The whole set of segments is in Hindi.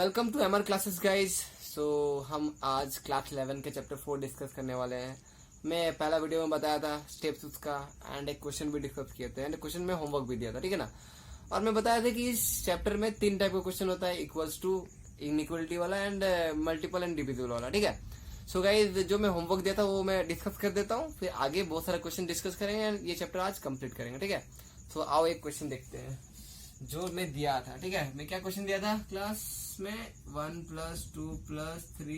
Welcome to MR classes guys. So हम आज क्लास 11 के चैप्टर 4 डिस्कस करने वाले हैं। मैं पहला वीडियो में बताया था स्टेप्स उसका एंड एक क्वेश्चन भी डिस्कस किए थे एंड क्वेश्चन में होमवर्क भी दिया था, ठीक है ना। और मैं बताया था कि इस चैप्टर में 3 टाइप का क्वेश्चन होता है, इक्वल्स टू, इनइक्वलिटी वाला एंड मल्टीपल एंड डिविजिबल वाला, ठीक है। सो गाइज जो मैं होमवर्क दिया था वो मैं डिस्कस कर देता हूँ, फिर आगे बहुत सारा क्वेश्चन डिस्कस करेंगे एंड ये चैप्टर आज कंप्लीट करेंगे, ठीक है। सो आओ एक क्वेश्चन देखते हैं जो मैं दिया था, ठीक है। मैं क्या क्वेश्चन दिया था क्लास में, 1 + 2 + 3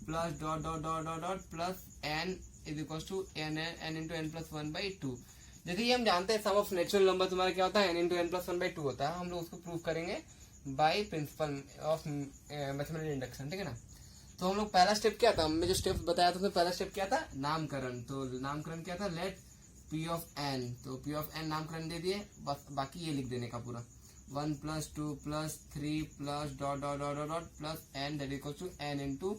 plus dot dot dot dot dot plus n is equal to n into n plus 1/2। जैसे कि हम जानते हैं सम ऑफ नेचुरल नंबर तुम्हारा क्या होता है, n इंटू n प्लस 1/2 होता है। हम लोग उसको प्रूव करेंगे by principle of mathematical induction, ठीक है ना। तो हम लोग पहला स्टेप क्या था, हमने जो स्टेप बताया था उसमें पहला स्टेप क्या था, नामकरण। तो नामकरण क्या था, लेट p ऑफ n, तो p ऑफ n नामकरण दे दिए, बस बाकी ये लिख देने का पूरा 1 + 2 + 3 plus dot dot dot dot plus n that equal to n into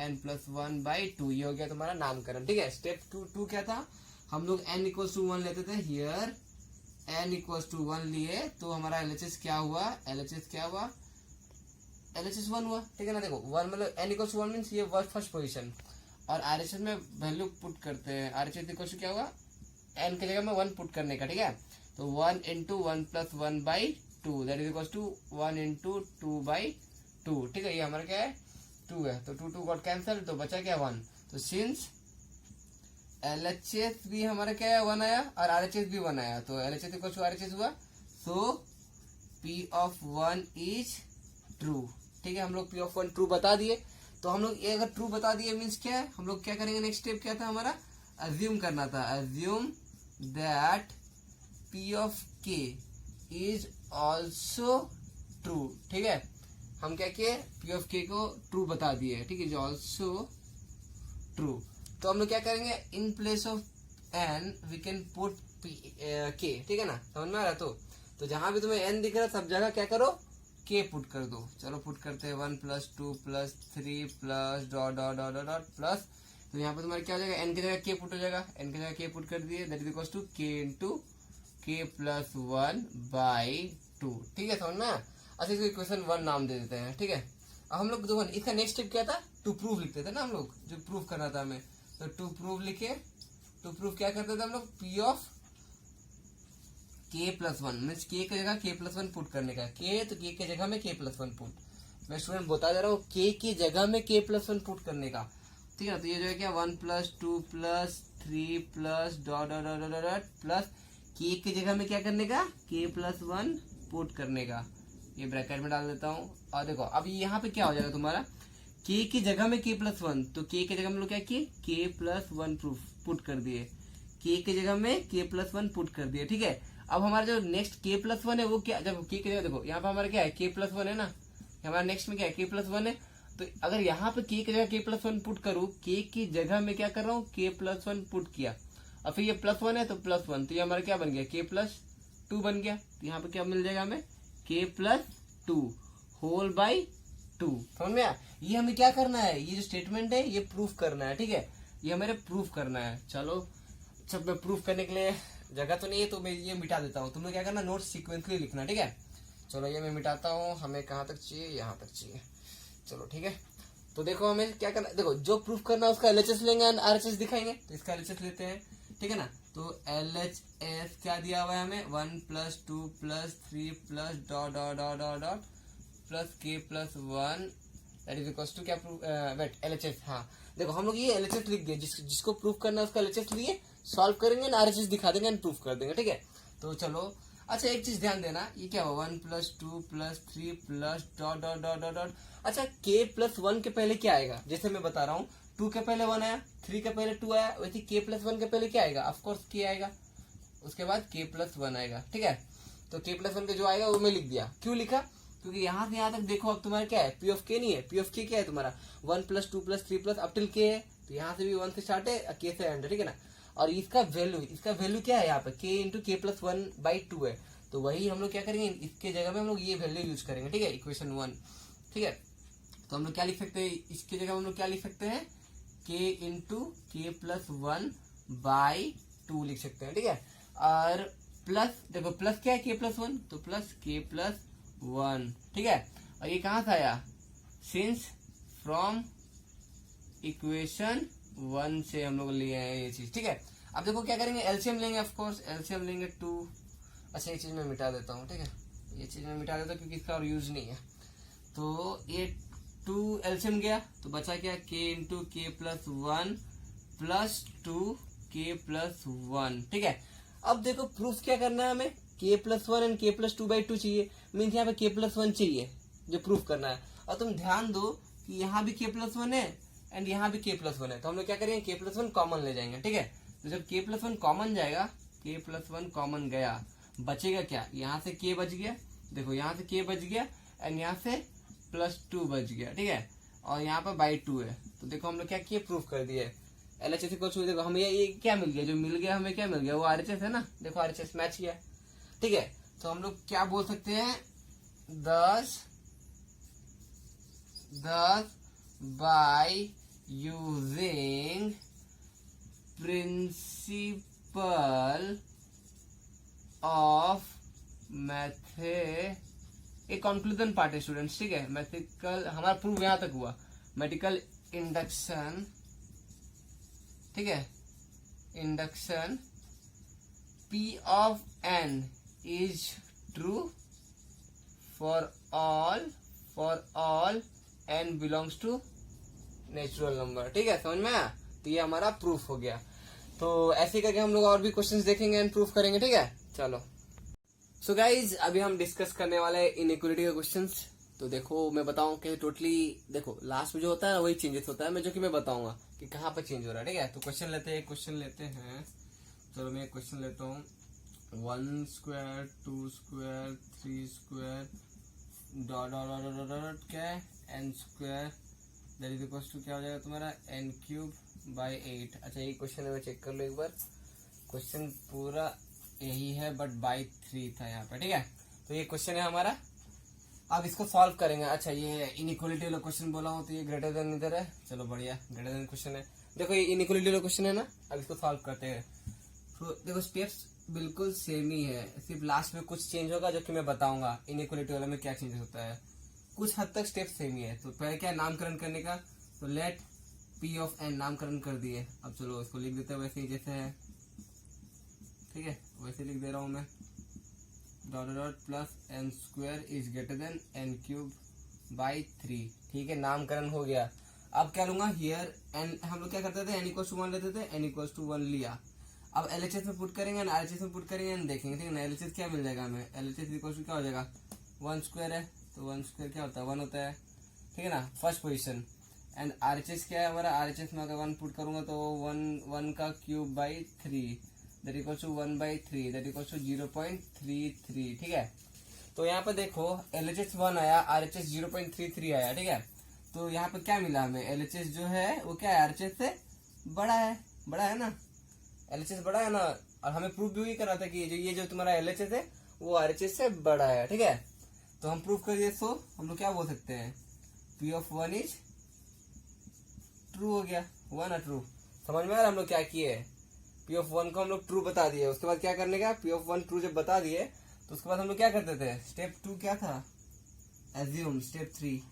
n plus 1/2। ये हो गया तुम्हारा नामकरण, ठीक है। स्टेप टू क्या था, हम लोग n इक्वल टू 1 लेते थे। हियर n इक्वल टू 1 लिए तो हमारा LHS क्या हुआ, LHS क्या हुआ, LHS 1 हुआ, ठीक है ना। देखो 1 मतलब n इक्वल टू 1 मीन्स ये फर्स्ट पोजीशन, और RHS में वैल्यू पुट करते हैं। RHS इक्वल टू क्या हुआ, n की जगह में 1 पुट करने का, ठीक है। तो 1 into 1 plus 1/2 that is equal to 1 into 2/2, ठीक है। ये हमारा क्या है, 2 है, तो 2 गॉट कैंसल, तो बचा क्या 1। तो सिंस LHS भी हमारा क्या है 1 आया और RHS भी 1 आया, तो LHS इक्वल टू RHS हुआ। सो P ऑफ 1 इज ट्रू, ठीक है। हम लोग P ऑफ 1 ट्रू बता दिए। तो हम लोग ये अगर ट्रू बता दिए मीन्स क्या है, हम लोग क्या करेंगे, नेक्स्ट स्टेप क्या था हमारा, अज्यूम करना था। Assume that P of K is also true, ठीक है। हम क्या किए, P ऑफ K को ट्रू बता दिए, ठीक है, इज ऑल्सो ट्रू। तो हम लोग क्या करेंगे, in place of n we can put K, ठीक है ना, समझ में आ रहा। तो जहां भी तुम्हें n दिख रहा है सब जगह क्या करो, K पुट कर दो। चलो पुट करते हैं 1 + 2 + 3 plus dot dot dot dot plus, तो यहाँ पर तुम्हारा क्या हो जाएगा, n की जगह K पुट हो जाएगा, n की जगह K पुट कर दिए, that is equal to K into K plus 1/2, ठीक है, समझ में। अच्छा इसको इक्वेशन 1 नाम दे देते हैं, ठीक है। अब हम लोग देखो इसका नेक्स्ट स्टेप क्या था, टू प्रूव लिखते थे ना हम लोग, जो प्रूव करना था हमें। तो टू प्रूव लिखे, टू प्रूव क्या करते थे हम लोग, P of K plus 1 means K की जगह K प्लस 1 पुट करने का, K तो K की जगह में K प्लस 1 पुट। मैं स्टूडेंट बता दे रहा हूँ, K की जगह में K प्लस 1 पुट करने का, ठीक है। तो ये जो है क्या 1 + 2 + 3 plus dot dot dot dot plus K की जगह में क्या करने का, K प्लस 1 पुट करने का। ये ब्रैकेट में डाल देता हूँ। और देखो अब यहाँ पे क्या हो जाएगा तुम्हारा, K की जगह में K प्लस 1, तो K की जगह में लोग क्या किए, K प्लस 1 पुट कर दिए, K की जगह में K प्लस 1 पुट कर दिए, ठीक है। अब हमारा जो नेक्स्ट K प्लस 1 है वो क्या, जब K की जगह देखो यहाँ पे हमारा क्या है, K प्लस 1 है ना, हमारा नेक्स्ट में क्या है, K प्लस 1 है। तो अगर यहाँ पे K की जगह K प्लस 1 पुट करूँ, K की जगह में क्या कर रहा हूँ, K प्लस 1 पुट किया, और फिर ये प्लस 1 है तो प्लस 1, तो ये हमारा क्या बन गया, K प्लस 2 बन गया। तो यहाँ पे क्या मिल जाएगा हमें, K प्लस 2 होल बाई 2, समझ में आया। ये हमें क्या करना है, ये जो स्टेटमेंट है ये प्रूफ करना है, ठीक है, ये हमें प्रूफ करना है। चलो जब मैं प्रूफ करने के लिए जगह तो नहीं है तो मैं ये मिटा देता हूँ, तुम्हें क्या करना, नोट्स सीक्वेंसली लिखना, ठीक है। चलो ये मैं मिटाता हूँ, हमें कहाँ तक चाहिए, यहाँ तक चाहिए, चलो ठीक है। तो देखो हमें क्या करना, देखो जो प्रूफ करना है उसका LHS लेंगे एंड RHS दिखाएंगे। तो इसका LHS लेते हैं, ठीक है ना। तो LHS क्या दिया हुआ है हमें, 1 + 2 + 3 plus dot dot dot dot dot plus K plus 1 that is equal to क्या, वेट LHS, हाँ देखो हम लोग ये LHS लिख दिए, जिसको प्रूफ करना है उसका LHS लिए सॉल्व करेंगे ना, RHS दिखा देंगे एंड प्रूफ कर देंगे, ठीक है। तो चलो अच्छा एक चीज ध्यान देना, ये क्या हुआ, 1 + 2 + 3 plus dot dot dot dot dot. अच्छा K प्लस 1 के पहले क्या आएगा, जैसे मैं बता रहा हूँ 2 के पहले 1 आया, 3 के पहले 2 आया, वैसे K प्लस 1 के पहले क्या आएगा, ऑफकोर्स K आएगा, उसके बाद K प्लस 1 आएगा, ठीक है। तो K प्लस 1 का जो आएगा वो मैं लिख दिया, क्यों लिखा, क्योंकि यहाँ से यहाँ तक देखो अब तुम्हारा क्या है, P ऑफ K नहीं है, P ऑफ K क्या है तुम्हारा 1 + 2 + 3 प्लस अप टिल K है, तो यहाँ से भी 1 से स्टार्ट है, K से एंड है, ठीक है ना। और इसका वैल्यू क्या है यहाँ पे, K इंटू K प्लस 1/2 है, तो वही हम लोग क्या करेंगे, इसके जगह में हम लोग ये वैल्यू यूज करेंगे, ठीक है, इक्वेशन 1, ठीक है। तो हम लोग क्या लिख सकते हैं, इसके जगह हम लोग क्या लिख सकते हैं, K इंटू K प्लस 1/2 लिख सकते हैं, ठीक है। और प्लस देखो प्लस क्या है, K प्लस 1, तो प्लस K प्लस 1, ठीक है। और ये कहाँ से आया, सिंस फ्रॉम इक्वेशन 1 से हम लोग लिए हैं ये चीज, ठीक है। अब देखो क्या करेंगे, एलसीएम लेंगे, ऑफ कोर्स एलसीएम लेंगे 2। अच्छा ये चीज मैं मिटा देता हूँ, ठीक है, ये चीज मैं मिटा देता हूँ क्योंकि इसका और यूज नहीं है। तो ये 2 एलसीएम गया तो बचा क्या, k इंटू के प्लस 1 प्लस 2k+1, ठीक है। अब देखो प्रूफ क्या करना है हमें, k+1 एंड k+2/2 चाहिए, मीन्स यहाँ पे k+1 चाहिए जो प्रूफ करना है। और तुम ध्यान दो कि यहाँ भी k+1 है एंड यहाँ भी k+1 है, तो हम लोग क्या करेंगे, k+1 कॉमन ले जाएंगे, ठीक है। तो जब k+1 कॉमन जाएगा, k+1 कॉमन गया, बचेगा क्या, यहाँ से k बच गया, देखो यहाँ से k बच गया एंड यहाँ से +2 बच गया, ठीक है, और यहाँ पर /2 है। तो देखो हम लोग क्या किए, प्रूफ कर दिए। LHS को देखो हमें ये क्या मिल गया, जो मिल गया हमें क्या मिल गया, वो RHS है ना, देखो RHS मैच किया, ठीक है। तो हम लोग क्या बोल सकते हैं, 10 by using प्रिंसिपल ऑफ मैथे, एक कंक्लूजन पार्ट है स्टूडेंट्स, ठीक है। मैथमेटिकल हमारा प्रूफ यहां तक हुआ, मैथमेटिकल इंडक्शन, ठीक है, induction P of n is true for all n belongs to natural number, ठीक है, समझ में आया। तो ये हमारा प्रूफ हो गया। तो ऐसे करके हम लोग और भी क्वेश्चंस देखेंगे एंड प्रूफ करेंगे, ठीक है। चलो सो गाइज अभी हम डिस्कस करने वाले हैं इनइक्वालिटी के क्वेश्चंस। तो देखो मैं बताऊं कि टोटली देखो लास्ट में जो होता है वही चेंजेस होता है, मैं जो कि मैं बताऊंगा कि कहाँ पर चेंज हो रहा है, ठीक है। तो क्वेश्चन लेते हैं, चलो मैं क्वेश्चन लेता हूँ, 1 स्क्वायर 2 स्क्वायर 3 स्क्वायर डॉट क्या है n square that is equals to क्या हो जाएगा तुम्हारा n³/8। अच्छा ये क्वेश्चन है, मैं चेक कर लो एक बार, क्वेश्चन पूरा यही है बट /3 था यहाँ पे, ठीक है। तो ये क्वेश्चन है हमारा, अब इसको सॉल्व करेंगे। अच्छा ये इनइक्वालिटी वाला क्वेश्चन बोला हूँ, तो ये ग्रेटर देन इधर है, चलो बढ़िया, ग्रेटर देन क्वेश्चन है। देखो ये इनइक्वालिटी वाला क्वेश्चन है ना, अब इसको सॉल्व करते हैं। तो देखो स्टेप्स बिल्कुल सेम ही है, सिर्फ लास्ट में कुछ चेंज होगा जो कि मैं बताऊंगा इनइक्वालिटी वाला में क्या चेंज होता है, कुछ हद तक स्टेप सेम ही है। तो पहले क्या है, नामकरण करने का, तो लेट P of n नामकरण कर दिए। अब चलो इसको लिख देते हैं वैसे ही जैसे है, ठीक है, वैसे लिख दे रहा हूं मैं, dot plus n² is greater then n³/3, ठीक है, नामकरण हो गया। अब क्या लूंगा, हियर n, हम लोग क्या करते थे, n=1 लेते थे, n=1 लिया। अब LHS में पुट करेंगे, RHS में पुट करेंगे, देखेंगे, ठीक है ना। LHS क्या मिल जाएगा हमें, LHS इक्वल क्या हो जाएगा, 1 स्क्वायर है, तो 1 स्क्वायर क्या होता है, 1 होता है, ठीक है ना, फर्स्ट पोजीशन। एंड RHS क्या है हमारा, RHS में अगर 1 पुट करूंगा तो 1/3 that equal to 1/3 that equal to 0.33, ठीक है। तो यहाँ पे देखो LHS 1 आया, RHS 0.33 आया, ठीक है। तो यहाँ पे क्या मिला हमें, LHS जो है वो क्या है, RHS से बड़ा है ना, LHS बड़ा है ना। और हमें प्रूफ भी वही करना था कि ये जो तुम्हारा LHS है वो RHS से बड़ा है, ठीक है। तो हम प्रूफ कर दिए, सो हम लोग क्या बोल सकते हैं, P of 1 इज ट्रू हो गया, हुआ ना ट्रू। समझ में आ रहा हम लोग क्या किए, P of 1 को हम लोग ट्रू बता दिए। उसके बाद क्या करने का, P of 1 ट्रू जब बता दिए तो उसके बाद हम लोग क्या करते थे, स्टेप 2 क्या था, assume, step 3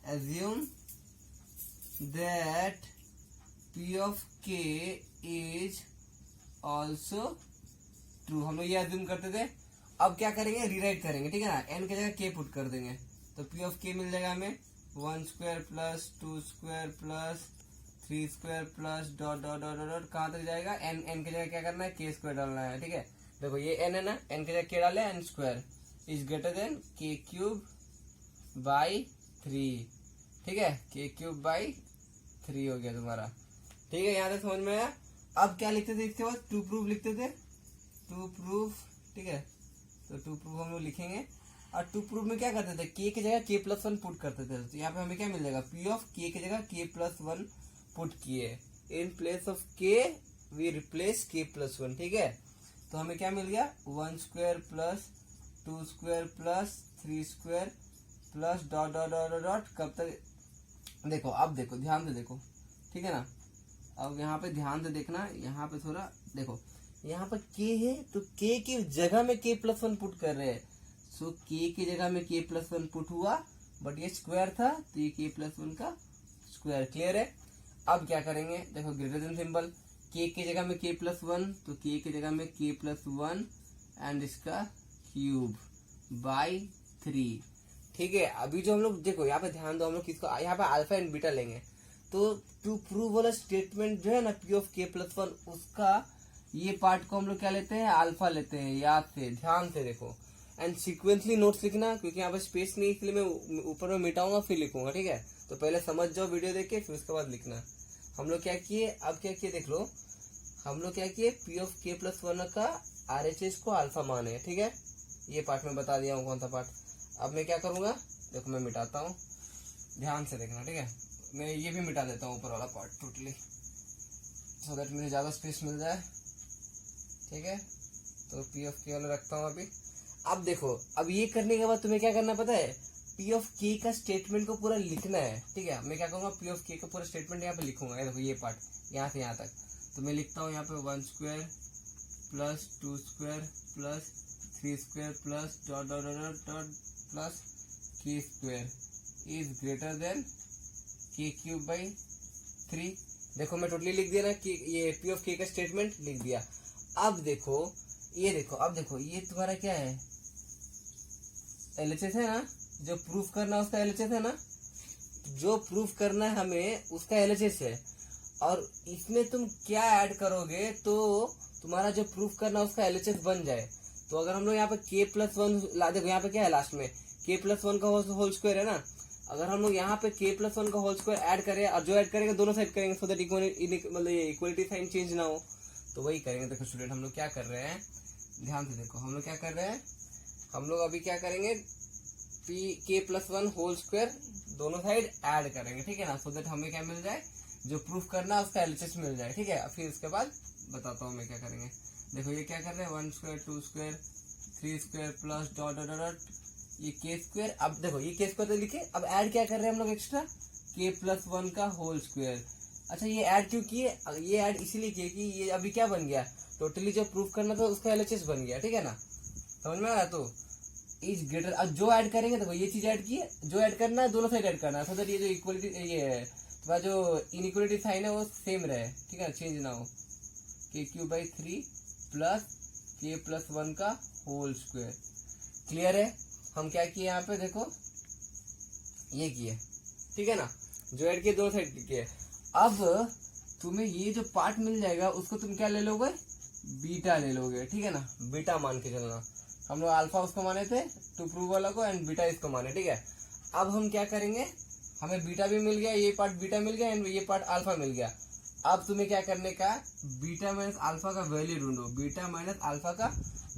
assume that P of k is also true, हम लोग ये एज्यूम करते थे। अब क्या करेंगे, रीराइट करेंगे, ठीक है ना, n की जगह k पुट कर देंगे, तो P of k मिल जाएगा हमें 1 square plus 2 square plus 3 square plus dot dot dot dot कहाँ तक जाएगा, n की जगह क्या करना है, k स्क्वायर डालना है, ठीक है। देखो ये n है ना, n की जगह k डाले, n square is greater then k³/3, ठीक है, k³/3 हो गया तुम्हारा, ठीक है। यहाँ तक समझ में आया। अब क्या लिखते थे इसके बाद, टू प्रूफ लिखते थे, टू प्रूफ, ठीक है। तो टू प्रूफ हम लोग लिखेंगे, और टू प्रूफ में क्या करते थे, k की जगह k+1 पुट करते थे। तो यहाँ पे हमें क्या मिल जाएगा, P of k की जगह k+1 पुट किए, in place of k we replace k+1, ठीक है। तो हमें क्या मिल गया, 1 square plus 2 square plus 3 square plus dot dot dot dot, कब तक, देखो अब देखो ध्यान से देखो, ठीक है ना। अब यहाँ पे ध्यान से देखना, यहाँ पे थोड़ा देखो, यहाँ पर k है तो k की जगह में k+1 पुट कर रहे हैं, सो k की जगह में k+1 पुट हुआ बट ये स्क्वायर था तो ये k प्लस 1 का स्क्वायर। क्लियर है। अब क्या करेंगे, देखो ग्रेटर देन सिंबल, k की जगह में k प्लस 1, तो k की जगह में k प्लस 1 एंड इसका क्यूब बाई 3। ठीक है। अभी जो हम लोग देखो यहाँ पे ध्यान दो, हम लोग किसको यहाँ पे अल्फा एंड बीटा लेंगे। तो टू प्रूव वाला स्टेटमेंट जो है ना p ऑफ k प्लस 1, उसका ये पार्ट को हम लोग क्या लेते हैं, अल्फा लेते हैं। याद से ध्यान से देखो एंड सीक्वेंसली नोट्स लिखना, क्योंकि यहाँ पे स्पेस नहीं, इसलिए मैं ऊपर में मिटाऊंगा फिर लिखूंगा। ठीक है। तो पहले समझ जाओ वीडियो देख के, फिर उसके बाद लिखना। हम लोग क्या किए, अब क्या किए देख लो, हम लोग क्या किए, p ऑफ k प्लस 1 का RHS को अल्फा माने। ठीक है। ये पार्ट में बता दिया हूँ कौन सा पार्ट। अब मैं क्या करूंगा, देखो मैं मिटाता हूँ, ध्यान से देखना। ठीक है। मैं ये भी मिटा देता हूँ ऊपर वाला पार्ट टोटली, सो दैट मुझे ज्यादा स्पेस मिल जाए। ठीक है। तो p ऑफ k वाला रखता हूँ अभी। अब देखो, अब ये करने के बाद तुम्हें क्या करना पता है, p ऑफ k का स्टेटमेंट को पूरा लिखना है। ठीक है। मैं क्या करूंगा, p ऑफ k का पूरा स्टेटमेंट यहाँ पे लिखूंगा। देखो ये पार्ट यहाँ से यहाँ तक, तो मैं लिखता हूँ यहाँ पे 1 square plus 2 square plus 3 square plus dot dot dot dot plus k square is greater then k cube by 3। देखो मैं टोटली लिख दिया ना कि ये p ऑफ k का स्टेटमेंट लिख दिया। अब देखो ये देखो, अब देखो ये तुम्हारा क्या है, LHS है ना, जो प्रूफ करना है उसका LHS है ना, जो प्रूफ करना है हमें उसका LHS है। और इसमें तुम क्या ऐड करोगे तो तुम्हारा जो प्रूफ करना है उसका LHS बन जाए। तो अगर हम लोग यहाँ पे k प्लस 1 ला, देखो यहाँ पे क्या है लास्ट में, k प्लस 1 का होल स्क्वायर है ना, अगर हम लोग यहाँ पे k प्लस 1 का होल स्क्वायर ऐड करें, और जो ऐड करेंगे दोनों साइड करेंगे, सो दैट मतलब इक्वलिटी साइन चेंज ना हो, तो वही करेंगे। देखो स्टूडेंट, हम लोग क्या कर रहे हैं, ध्यान से देखो, हम लोग क्या कर रहे हैं, हम लोग अभी क्या करेंगे, k प्लस 1 होल स्क्वायर दोनों साइड ऐड करेंगे। ठीक है ना, सो दैट हमें क्या मिल जाए, जो प्रूफ करना है उसका LHS मिल जाए। ठीक है। फिर उसके बाद बताता हूँ मैं क्या करेंगे। देखो ये क्या कर रहे हैं, 1 square 2 square 3 square plus dot dot dot ये k स्क्वायर। अब देखो ये k स्क्वायर तो लिखे, अब ऐड क्या कर रहे हैं हम लोग एक्स्ट्रा, k प्लस 1 का होल स्क्वायर। अच्छा ये ऐड क्यों किए, ये ऐड इसीलिए किए कि ये अभी क्या बन गया, टोटली जो प्रूफ करना था उसका LHS बन गया। ठीक है ना, समझ में आया। तो इज ग्रेटर, अब जो ऐड करेंगे, देखो ये चीज ऐड की है, जो ऐड करना है दोनों साइड ऐड करना है, सो दैट ये जो इक्वलिटी, ये तुम्हारा जो इनइक्वलिटी साइन है वो सेम रहे। ठीक है, चेंज ना हो। k cube by 3 plus k plus 1 का होल स्क्वायर। क्लियर है। हम क्या किए यहाँ पे देखो, ये किए। ठीक है ना, जो ऐड किए दोनों साइड किए। अब तुम्हें ये जो पार्ट मिल जाएगा उसको तुम क्या ले लोगे, बीटा ले लोगे। ठीक है ना, बीटा मान के चलना। हम लोग अल्फा उसको माने थे टू प्रूव वाला को, एंड बीटा इसको माने। ठीक है। अब हम क्या करेंगे, हमें बीटा भी मिल गया, ये पार्ट बीटा मिल गया एंड ये पार्ट अल्फा मिल गया। अब तुम्हें क्या करने का, बीटा माइनस अल्फा का वैल्यू ढूंढो, बीटा माइनस अल्फा का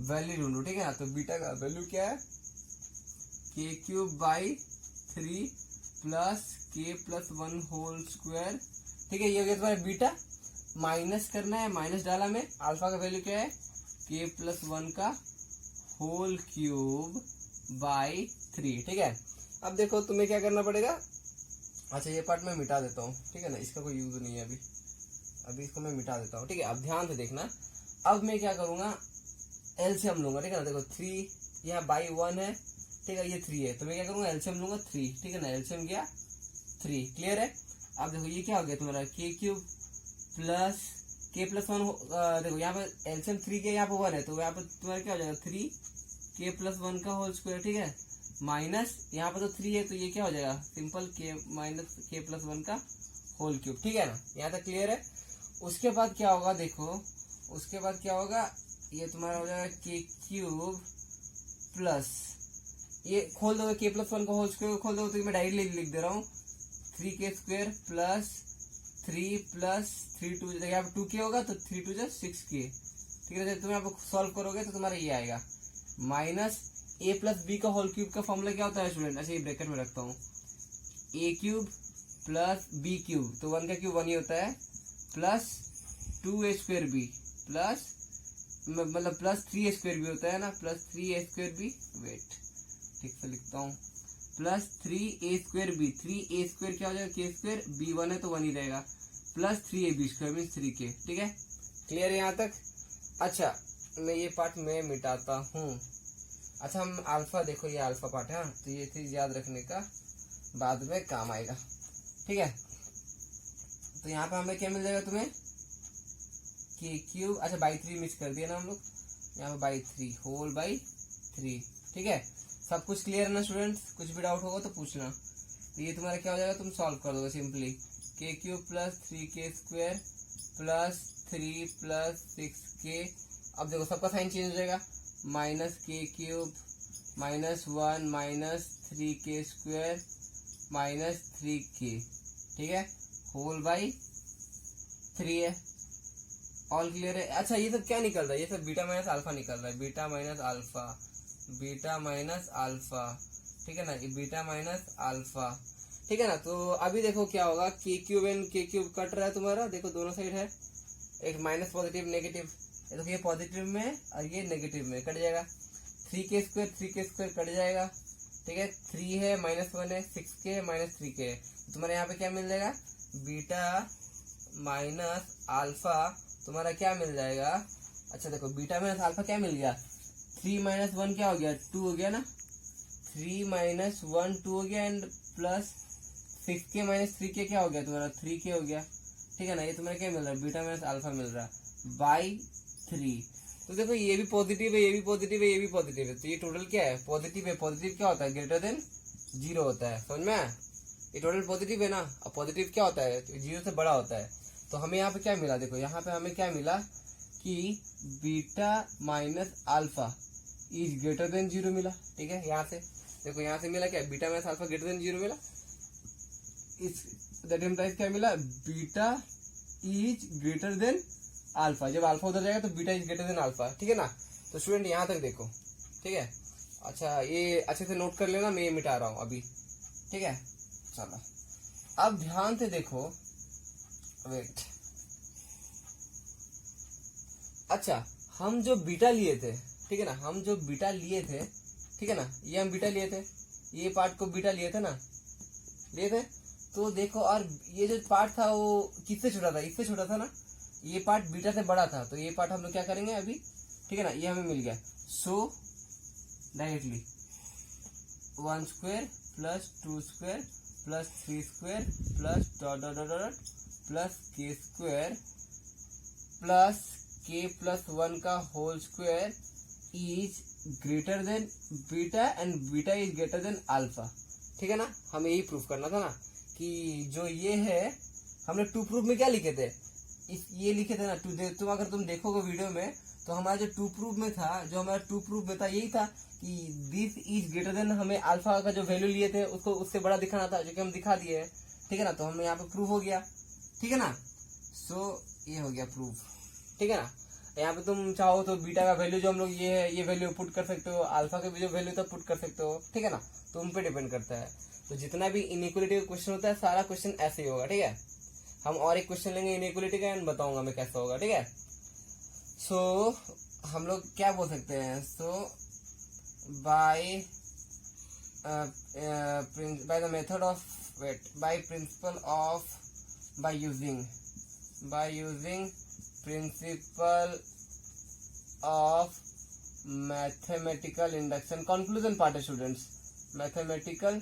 वैल्यू ढूंढो। ठीक है ना, तो बीटा का वैल्यू क्या है, k cube by 3 plus k plus 1 whole square. ठीक है, ये हो गया तुम्हारा बीटा। माइनस करना है, माइनस डाला में, अल्फा का वैल्यू क्या है, k प्लस 1 का होल क्यूब बाई 3। ठीक है। अब देखो तुम्हें क्या करना पड़ेगा, अच्छा ये पार्ट मैं मिटा देता हूँ। ठीक है ना, इसका कोई यूज नहीं है अभी इसको मैं मिटा देता हूँ। ठीक है। अब ध्यान से देखना, अब मैं क्या करूंगा, एलसीएम लूंगा। ठीक है ना, देखो 3 यहाँ बाई 1 है। ठीक है, ये 3 है, तो मैं क्या करूंगा, एलसीएम लूंगा 3। ठीक है ना, एलसीएम गया 3। क्लियर है। अब देखो ये क्या हो गया तुम्हारा, k cube plus k plus 1, देखो यहाँ पे एलसीएम 3 के यहाँ पे 1 है, तो यहाँ पे तुम्हारा क्या हो जाएगा, 3 k प्लस 1 का होल स्क्वायर। ठीक है, माइनस यहाँ पे तो 3 है, तो ये क्या हो जाएगा, simple k minus k plus 1 का होल क्यूब। ठीक है ना, यहाँ तक क्लियर है। उसके बाद क्या होगा, देखो उसके बाद क्या होगा, ये तुम्हारा हो जाएगा k क्यूब प्लस, ये खोल दोगे k प्लस 1 का होल स्क्वायर खोल दोगे, तो मैं डायरेक्टली लिख दे रहा हूँ 3k स्क्वायर प्लस 3 प्लस 3 2, यहाँ पे 2k होगा तो 3 2 6k। ठीक है, तुम यहाँ पे सॉल्व करोगे तो तुम्हारा ये आएगा, माइनस a प्लस बी का होल क्यूब का फॉर्मूला क्या होता है स्टूडेंट, अच्छा ये ब्रैकेट में रखता हूँ, a cube plus b cube, तो 1 का क्यूब 1 ही होता है, plus 2a square b plus मतलब प्लस 3a स्क्वायर बी होता है ना, plus 3a square B, wait ठीक से लिखता हूँ, plus 3a square B, 3a square क्या हो जाएगा, k स्क्वायर, b 1 है तो 1 ही रहेगा, plus 3ab square mean 3k। ठीक है, क्लियर है यहाँ तक। अच्छा मैं ये पार्ट में मिटाता हूँ। अच्छा हम अल्फा, देखो ये अल्फा पार्ट है, तो ये चीज याद रखने का, बाद में काम आएगा। ठीक है, तो यहाँ पे हमें क्या मिल जाएगा तुम्हें, के क्यूब, अच्छा बाई 3 मिस कर दिया ना हम लोग, यहाँ पे बाई 3 होल बाई 3। ठीक है, सब कुछ क्लियर है ना स्टूडेंट्स, कुछ भी डाउट होगा तो पूछना। तो ये तुम्हारा क्या हो जाएगा, तुम सॉल्व कर दोगे सिंपली, के cube plus 3k square plus 3 plus 6k। अब देखो सबका साइन चेंज हो जाएगा, माइनस के cube minus 1 minus 3k square minus 3k। ठीक है, होल बाई 3 है। ऑल क्लियर है। अच्छा ये सब क्या निकल रहा है, ये सब बीटा माइनस अल्फा निकल रहा है, beta minus alpha, beta minus alpha. ठीक है ना, ये बीटा माइनस अल्फा। ठीक है ना, तो अभी देखो क्या होगा, के क्यूब एंड के क्यूब कट रहा है तुम्हारा, देखो दोनों साइड है, एक माइनस पॉजिटिव नेगेटिव, देखो ये पॉजिटिव में और ये नेगेटिव में कट जाएगा, 3k स्क्वायर कट जाएगा। ठीक है, 3 है माइनस 1 है, 6k माइनस 3k है, तुम्हारे यहाँ पे क्या मिल जाएगा, बीटा माइनस अल्फा तुम्हारा क्या मिल जाएगा। अच्छा देखो बीटा माइनस अल्फा क्या मिल गया, 3 माइनस 1 क्या हो गया, 2 हो गया ना, 3 माइनस 1 2 हो गया, and plus 6k minus 3k क्या हो गया तुम्हारा, 3k हो गया। ठीक है ना, ये तुम्हारा क्या मिल रहा है, बीटा माइनस अल्फा मिल रहा है बाई 3। तो देखो ये भी पॉजिटिव है, ये भी पॉजिटिव है, ये भी पॉजिटिव है, तो ये टोटल क्या है, पॉजिटिव है। पॉजिटिव क्या होता है, ग्रेटर देन 0 होता है, समझ में आया, ये टोटल पॉजिटिव है ना। अब पॉजिटिव क्या होता है, तो 0 से बड़ा होता है। तो हमें यहाँ पे क्या मिला, देखो यहाँ पे हमें क्या मिला कि beta minus alpha is greater then 0 मिला। ठीक है, यहाँ से देखो, यहाँ से मिला क्या, beta minus alpha greater than 0 मिला, इस दैट इम्प्लाइज क्या मिला, beta is greater than alpha. जब अल्फा उधर जाएगा तो beta is greater than alpha. ठीक है ना, तो स्टूडेंट यहाँ तक देखो। ठीक है, अच्छा ये अच्छे से नोट कर लेना, मैं ये मिटा रहा हूँ अभी। ठीक है, चलो अब ध्यान से देखो, वेट। अच्छा हम जो बीटा लिए थे, ठीक है ना, हम जो बीटा लिए थे, ठीक है ना, ये हम बीटा लिए थे, ये पार्ट को बीटा लिए थे ना, लिए थे। तो देखो, और ये जो पार्ट था वो किससे छोटा था, इससे छोटा था ना, ये पार्ट बीटा से बड़ा था, तो ये पार्ट हम लोग क्या करेंगे अभी। ठीक है ना, ये हमें मिल गया, so directly 1 square plus 2 square plus 3 square plus dot dot dot dot plus k square plus k plus 1 का whole square is greater than beta and beta is greater than alpha. ठीक है ना, हमें यही प्रूफ करना था ना, कि जो ये है हमने टू प्रूफ में क्या लिखे थे, ये लिखे थे ना टू। तुम अगर तुम देखोगे वीडियो में, तो हमारा जो टू प्रूफ में था, जो हमारा टू प्रूफ में था यही था कि दिस इज ग्रेटर देन, हमें अल्फा का जो वैल्यू लिए थे उसको उससे बड़ा दिखाना था, जो कि हम दिखा दिए है। ठीक है ना, तो हमें यहाँ पे प्रूफ हो गया। ठीक है ना, सो ये हो गया प्रूफ। ठीक है ना, यहाँ पे तुम चाहो तो बीटा का वैल्यू जो हम लोग ये है, ये वैल्यू पुट कर सकते हो, अल्फा का भी जो वैल्यू था पुट कर सकते हो। ठीक है ना, तो उन पे डिपेंड करता है। तो जितना भी इनइक्वालिटी का क्वेश्चन होता है, सारा क्वेश्चन ऐसे ही होगा। ठीक है, हम और एक क्वेश्चन लेंगे इनइक्वालिटी का, एंड बताऊंगा मैं कैसा होगा। ठीक है, सो हम लोग क्या बोल सकते हैं, so by the method of wait, by principle of, by using principle of mathematical induction. Conclusion part है students, mathematical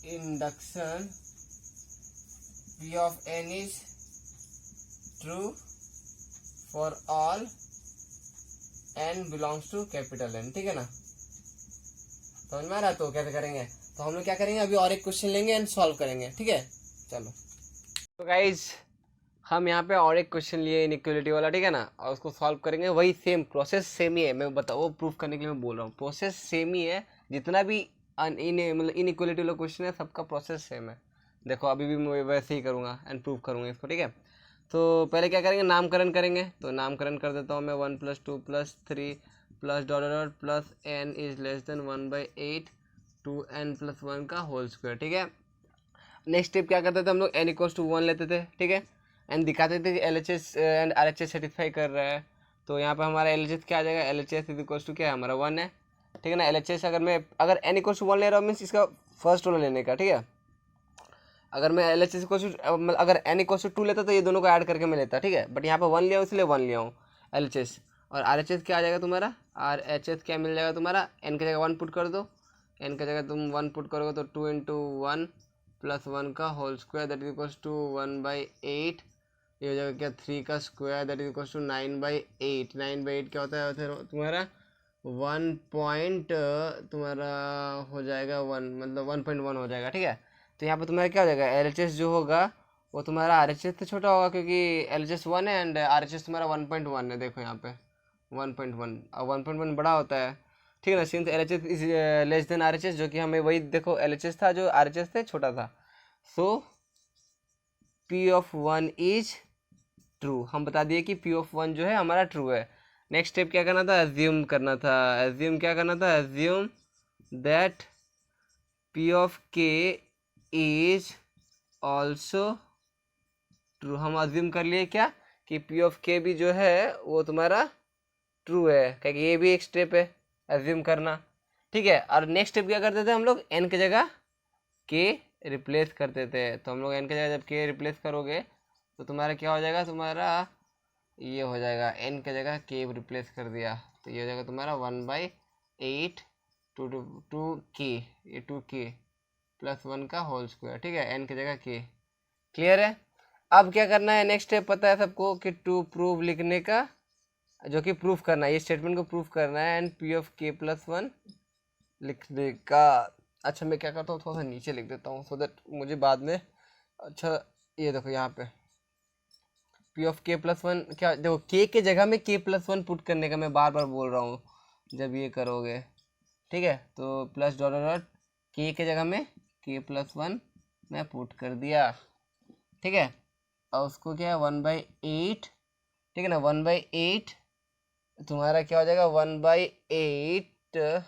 induction P of n is true for all n belongs to capital N। ठीक है ना, समझ में आ रहा है। तो कैसे करेंगे, तो हम लोग क्या करेंगे, अभी और एक क्वेश्चन लेंगे एंड सॉल्व करेंगे। ठीक है, चलो। तो गाइज हम यहाँ पे और एक क्वेश्चन लिए इनइक्वालिटी वाला, ठीक है ना, और उसको सॉल्व करेंगे। वही सेम प्रोसेस सेम ही है, मैं बताओ वो प्रूफ करने के लिए मैं बोल रहा हूँ, प्रोसेस सेम ही है। जितना भी मतलब इनइक्वालिटी वाला क्वेश्चन है, सबका प्रोसेस सेम है। देखो अभी भी मैं वैसे ही करूँगा एंड प्रूफ करूँगा इसको। ठीक है, तो पहले क्या करेंगे, नामकरण करेंगे। तो नामकरण कर देता हूँ मैं, 1 + 2 + 3 plus dot dot plus n is less then 1/8 2n + 1 का होल स्क्वायर। ठीक है, नेक्स्ट स्टेप क्या करते थे हम लोग, n = 1 लेते थे। ठीक है, एंड दिखाते थे कि LHS एंड RHS सेटिस्फाई कर रहा है। तो यहाँ पे हमारा LHS क्या आ जाएगा, LHS = क्या है हमारा 1 है। ठीक है ना, LHS अगर n = 1 ले रहा हूँ मीन्स इसका फर्स्ट वाला लेने का। ठीक है, अगर मैं LHS अगर n = 2 लेता तो ये दोनों को ऐड करके मैं लेता। ठीक है, बट यहाँ पे 1 लिया हूँ इसलिए 1 लिया हूँ LHS। और RHS क्या आ जाएगा तुम्हारा, RHS क्या मिल जाएगा तुम्हारा, n की जगह 1 पुट कर दो, एन का जगह तुम 1 पुट करोगे तो 2 इंटू 1 प्लस 1 का whole square that is equals to 1/8। ये हो जाएगा क्या 3 का square that is equals to 9/8। 9/8 क्या होता है फिर तुम्हारा 1 पॉइंट तुम्हारा हो जाएगा 1 मतलब 1.1 हो जाएगा। ठीक है, तो यहाँ पे तुम्हारा क्या हो जाएगा LHS जो होगा वो तुम्हारा RHS से छोटा होगा क्योंकि LHS 1 है एंड RHS तुम्हारा 1.1 है। देखो यहाँ पे 1.1 और 1.1 बड़ा होता है। ठीक है ना, since LHS is less then RHS, जो कि हमें वही देखो LHS था जो RHS से छोटा था। सो P ऑफ 1 इज ट्रू। हम बता दिए कि P ऑफ 1 जो है हमारा ट्रू है। नेक्स्ट स्टेप क्या करना था, एज्यूम करना था। एज्यूम क्या करना था, assume that P of K is also true. हम अज्यूम कर लिए क्या कि P ऑफ K भी जो है वो तुम्हारा ट्रू है, क्योंकि ये भी एक स्टेप है अज्यूम करना। ठीक है, और नेक्स्ट स्टेप क्या करते थे हम लोग, n की जगह k रिप्लेस करते थे। तो हम लोग n की जगह जब k रिप्लेस करोगे तो तुम्हारा क्या हो जाएगा, तुम्हारा ये हो जाएगा n की जगह k रिप्लेस कर दिया तो ये हो जाएगा तुम्हारा 1/8 टू k, ये 2k प्लस 1 का होल स्क्वायर। ठीक है, n की जगह k। क्लियर है। अब क्या करना है, नेक्स्ट स्टेप पता है सबको कि टू प्रूव लिखने का, जो कि प्रूफ करना है, ये स्टेटमेंट को प्रूफ करना है and P of K plus 1 लिखने का। अच्छा मैं क्या करता हूँ, थोड़ा सा नीचे लिख देता हूँ सो दैट मुझे बाद में, अच्छा ये देखो यहाँ पे P ऑफ K प्लस 1 क्या, देखो K के जगह में K प्लस 1 पुट करने का मैं बार बार बोल रहा हूँ जब ये करोगे। ठीक है, तो प्लस डॉट डॉट K के जगह में K प्लस 1 मैं पुट कर दिया। ठीक है, और उसको क्या है 1/8। ठीक है ना, 1/8 तुम्हारा क्या हो जाएगा 1/8,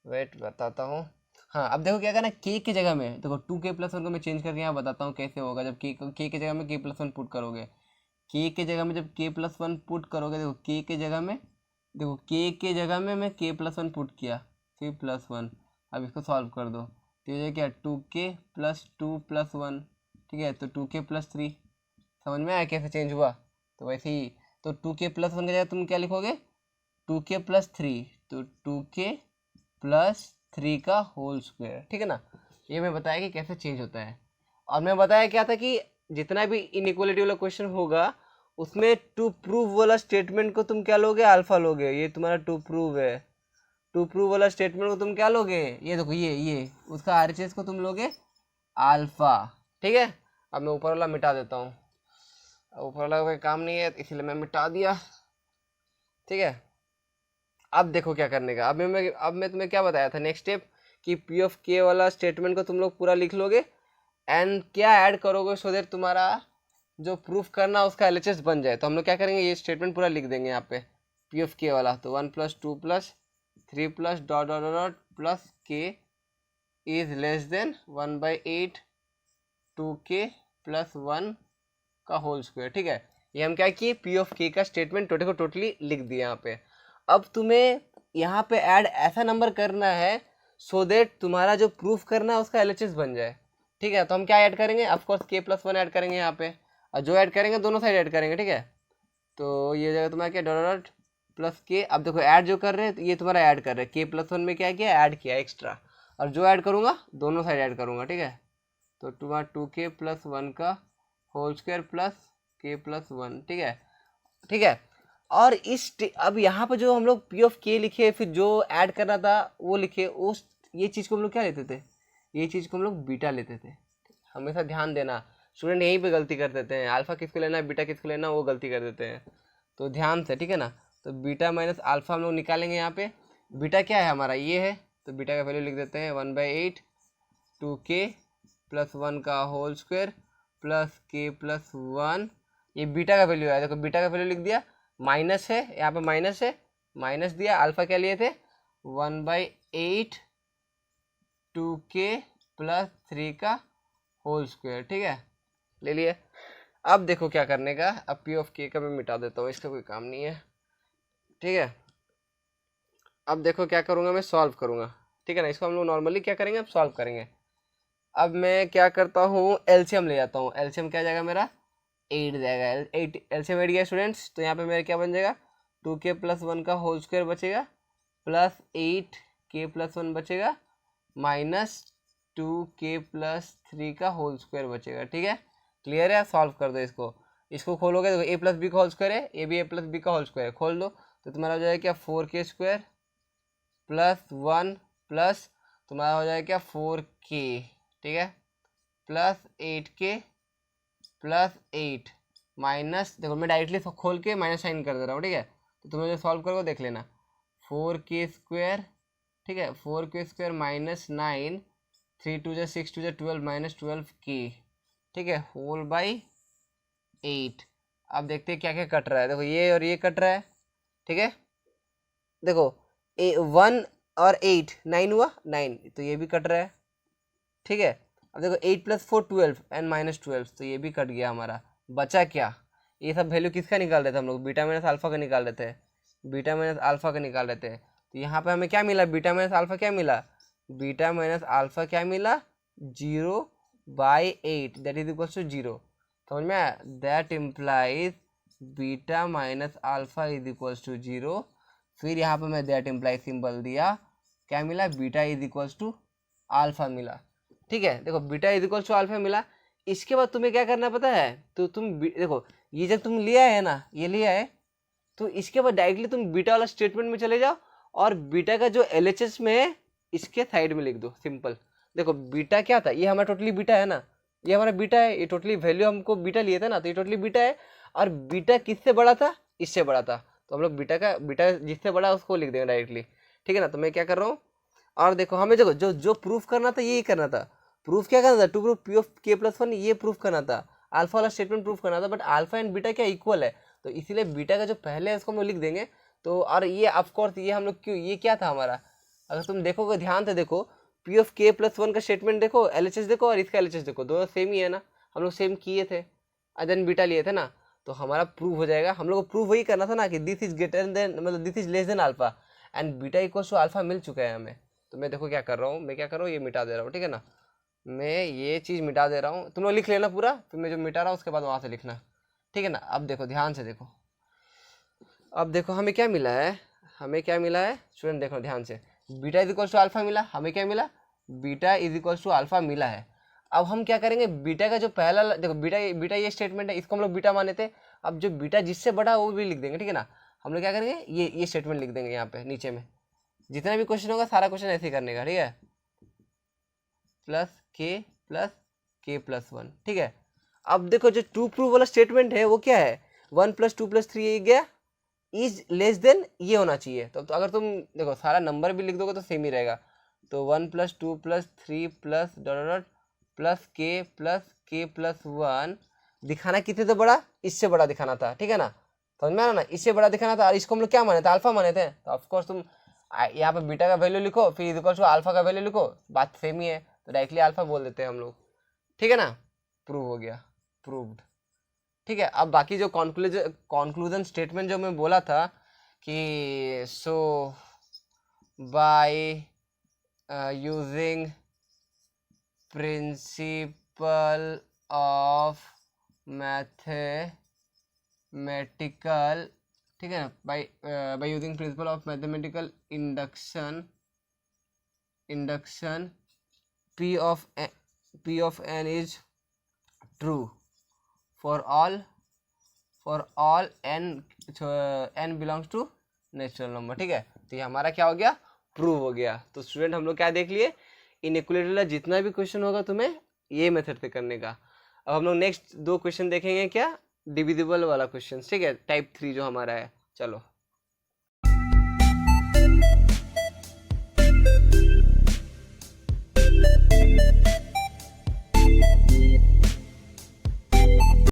वेट बताता हूँ। हाँ अब देखो क्या करना है, k की जगह में देखो 2k प्लस 1 को मैं चेंज करके यहाँ बताता हूँ कैसे होगा। जब k की जगह में k प्लस 1 पुट करोगे, k की जगह में जब k प्लस 1 पुट करोगे, देखो k की जगह में, देखो k की जगह में मैं k प्लस 1 पुट किया फिर प्लस 1। अब इसको सॉल्व कर दो तो ये क्या 2k प्लस 2 प्लस 1। ठीक है, तो 2k प्लस 3, समझ में आया कैसे चेंज हुआ। तो वैसे ही तो 2k प्लस 1 की जगह तुम क्या लिखोगे 2k प्लस 3, तो 2k प्लस 3 का होल स्क्वायर। ठीक है ना, ये मैं बताया कि कैसे चेंज होता है। और मैं बताया क्या था कि जितना भी इनइक्वालिटी वाला क्वेश्चन होगा उसमें टू प्रूव वाला स्टेटमेंट को तुम क्या लोगे, अल्फा लोगे। ये तुम्हारा टू प्रूव है, टू प्रूव वाला स्टेटमेंट को तुम क्या लोगे, ये देखो ये उसका आरएचएस को तुम लोगे अल्फा। ठीक है, अब मैं ऊपर वाला मिटा देता हूँ, ऊपर वाला कोई काम नहीं है इसीलिए मैं मिटा दिया। ठीक है, अब देखो क्या करने का। अब मैं तुम्हें क्या बताया था नेक्स्ट स्टेप कि P ऑफ K वाला स्टेटमेंट को तुम लोग पूरा लिख लोगे एंड क्या ऐड करोगे सो दैट तुम्हारा जो प्रूफ करना उसका LHS बन जाए। तो हम लोग क्या करेंगे, ये स्टेटमेंट पूरा लिख देंगे यहाँ पे P ऑफ K वाला। तो 1 plus 2 plus 3 plus dot dot dot plus K is less then 1/8 2K plus 1 का होल स्क्वायर। ठीक है, ये हम क्या किए P ऑफ K का स्टेटमेंट टोटली लिख दिए यहाँ पे। अब तुम्हें यहाँ पे ऐड ऐसा नंबर करना है सो देट तुम्हारा जो प्रूफ करना है उसका LHS बन जाए। ठीक है, तो हम क्या ऐड करेंगे, ऑफकोर्स K प्लस 1 ऐड करेंगे यहाँ पे, और जो ऐड करेंगे दोनों साइड ऐड करेंगे। ठीक है, तो ये जगह तुम्हारा क्या डॉट डॉट प्लस K। अब देखो ऐड जो कर रहे हैं ये तुम्हारा ऐड कर रहे हैं, K प्लस 1 में क्या किया, ऐड किया एक्स्ट्रा, और जो ऐड करूँगा दोनों साइड ऐड करूँगा। ठीक है, तो तुम्हारा 2K प्लस 1 का whole square plus K plus 1। ठीक है, ठीक है। और अब यहाँ पर जो हम लोग P ऑफ K लिखे फिर जो ऐड करना था वो लिखे, उस ये चीज़ को हम लोग क्या लेते थे, ये चीज़ को हम लोग बीटा लेते थे। हमेशा ध्यान देना, स्टूडेंट यहीं पे गलती कर देते हैं, अल्फा किसको लेना है बीटा किसको लेना वो गलती कर देते हैं, तो ध्यान से। ठीक है ना, तो बीटा माइनस अल्फा हम लोग निकालेंगे यहाँ पे। बीटा क्या है हमारा, ये है, तो बीटा का वैल्यू लिख देते हैं 1/8 2K प्लस 1 का whole square plus K plus 1। ये बीटा का वैल्यू है, देखो बीटा का वैल्यू लिख दिया, माइनस है यहाँ पे, माइनस है, माइनस दिया। अल्फा क्या लिए थे 1/8 2K प्लस 3 का होल स्क्वायर। ठीक है, ले लिए। अब देखो क्या करने का, अब P ऑफ K का मैं मिटा देता हूँ, इसका कोई काम नहीं है। ठीक है, अब देखो क्या करूँगा, मैं सॉल्व करूँगा। ठीक है ना, इसको हम लोग नॉर्मली क्या करेंगे, अब सॉल्व करेंगे। अब मैं क्या करता हूँ, एलसीएम ले जाता हूँ। एलसीएम क्या जाएगा मेरा 8 जाएगा, 8 एलसीएम 8 गया स्टूडेंट्स। तो यहाँ पे मेरा क्या बन जाएगा 2K प्लस 1 का होल स्क्वायर बचेगा प्लस 8K प्लस 1 बचेगा -2k+3 का होल स्क्वायर बचेगा। ठीक है, क्लियर है? सॉल्व कर दो इसको खोलोगे तो a प्लस बी का होल स्क्वायर है, ए भी a प्लस बी का होल स्क्वायर है, खोल दो तो तुम्हारा हो जाएगा क्या 4k² +1 प्लस तुम्हारा हो जाएगा क्या 4k, ठीक है, प्लस 8k प्लस 8 माइनस, देखो मैं डायरेक्टली खोल के माइनस साइन कर दे रहा हूँ। ठीक है, तो तुम जो सॉल्व करोगे देख लेना 4k², ठीक है, 4k² -9, 3 2 जा 6 2 जा 12 -12k, ठीक है, होल बाई 8। अब देखते हैं क्या क्या कट रहा है। देखो ये और ये कट रहा है। ठीक है, देखो 1 और 8 9 हुआ, 9 तो ये भी कट रहा है। ठीक है, अब देखो 8 + 4 12 एंड -12 तो ये भी कट गया हमारा। बचा क्या, ये सब वैल्यू किसका निकाल रहे थे हम लोग, बीटा माइनस अल्फा का निकाल रहे थे, बीटा माइनस अल्फा का निकाल रहे थे। तो यहाँ पे हमें क्या मिला, बीटा माइनस अल्फा क्या मिला, बीटा माइनस अल्फा क्या मिला 0/8 दैट इज इक्वल टू 0। समझ में आया, that implies beta minus alpha is equal to 0। फिर यहाँ पे मैं दैट इम्प्लाइज सिंबल दिया, क्या मिला, beta is equal to alpha मिला। ठीक है, देखो beta is equal to alpha मिला। इसके बाद तुम्हें क्या करना पता है, तो तुम देखो ये जब तुम लिया है ना, ये लिया है, तो इसके बाद डायरेक्टली तुम बीटा वाला स्टेटमेंट में चले जाओ और बीटा का जो LHS में है इसके साइड में लिख दो, सिंपल। देखो बीटा क्या था, ये हमारा टोटली बीटा है ना, ये हमारा बीटा है, ये टोटली वैल्यू हमको बीटा लिए थे ना, तो ये टोटली बीटा है। और बीटा किससे बड़ा था, इससे बड़ा था, तो हम लोग बीटा जिससे बड़ा उसको लिख देंगे डायरेक्टली। ठीक है ना, तो मैं क्या कर रहा हूँ, और देखो हमें देखो जो प्रूफ करना था यही करना था। प्रूफ क्या करना था, टू प्रूफ P(k+1) ये प्रूफ करना था, अल्फा वाला स्टेटमेंट प्रूफ करना था। बट अल्फा एंड बीटा क्या इक्वल है, तो इसीलिए बीटा का जो पहले है उसको हम लोग लिख देंगे। तो और ये ऑफकोर्स ये हम लोग क्यों, ये क्या था हमारा, अगर तुम देखोगे ध्यान से देखो, P(k+1) का स्टेटमेंट देखो, LHS देखो और इसका LHS देखो, दोनों सेम ही है ना, हम लोग सेम किए थे, देन बीटा लिए थे ना, तो हमारा प्रूव हो जाएगा। हम लोग को प्रूव वही करना था ना कि दिस इज ग्रेटर देन, मतलब this is less than alpha and beta equal to alpha मिल चुका है हमें। तो मैं देखो क्या कर रहा हूँ, मैं क्या कर रहा हूँ, ये मिटा दे रहा हूँ। ठीक है ना, मैं ये चीज़ मिटा दे रहा हूँ, तुम लोग लिख लेना पूरा, फिर मैं जो मिटा रहा हूँ उसके बाद वहाँ से लिखना। ठीक है ना, अब देखो ध्यान से देखो, अब देखो हमें क्या मिला है, हमें क्या मिला है स्टूडेंट, देखो ध्यान से, beta is equal to alpha मिला, हमें क्या मिला, beta is equal to alpha मिला है। अब हम क्या करेंगे, बीटा का जो पहला देखो बीटा ये स्टेटमेंट है, इसको हम लोग बीटा माने थे। अब जो बीटा जिससे बड़ा वो भी लिख देंगे। ठीक है ना, हम लोग क्या करेंगे, ये स्टेटमेंट लिख देंगे यहाँ पे नीचे में। जितना भी क्वेश्चन होगा सारा क्वेश्चन ऐसे ही करने का। ठीक है, +k+k+1। ठीक है, अब देखो जो टू प्रूव वाला स्टेटमेंट है वो क्या है, 1 + 2 + 3 गया इज लेस देन ये होना चाहिए। तो अगर तुम देखो सारा नंबर भी लिख दोगे तो सेम ही रहेगा। तो 1 + 2 + 3 +k+k+1 दिखाना कितने तो बड़ा, इससे बड़ा दिखाना था। ठीक है ना, समझ में आ रहा ना, इससे बड़ा दिखाना था। और इसको हम लोग क्या माने थे, अल्फा माने थे। तो ऑफकोर्स तुम यहाँ पे बीटा का वैल्यू लिखो, फिर इज इक्वल टू अल्फा का वैल्यू लिखो, बात सेम ही है, तो डायरेक्टली अल्फा बोल देते हैं हम लोग। ठीक है ना, प्रूव हो गया, प्रूव्ड। ठीक है, अब बाकी जो कॉन्क्लूजन स्टेटमेंट जो मैं बोला था कि so by using principle of mathematical, ठीक है ना, by using principle of mathematical induction P of n is true for all n belongs to natural number. ठीक है, तो ये हमारा क्या हो गया, प्रूव हो गया। तो स्टूडेंट हम लोग क्या देख लिए, इनइक्वालिटी वाला जितना भी क्वेश्चन होगा तुम्हें ये मेथड से करने का। अब हम लोग नेक्स्ट 2 क्वेश्चन देखेंगे, क्या, डिविजिबल वाला क्वेश्चन। ठीक है, टाइप 3 जो हमारा है। चलो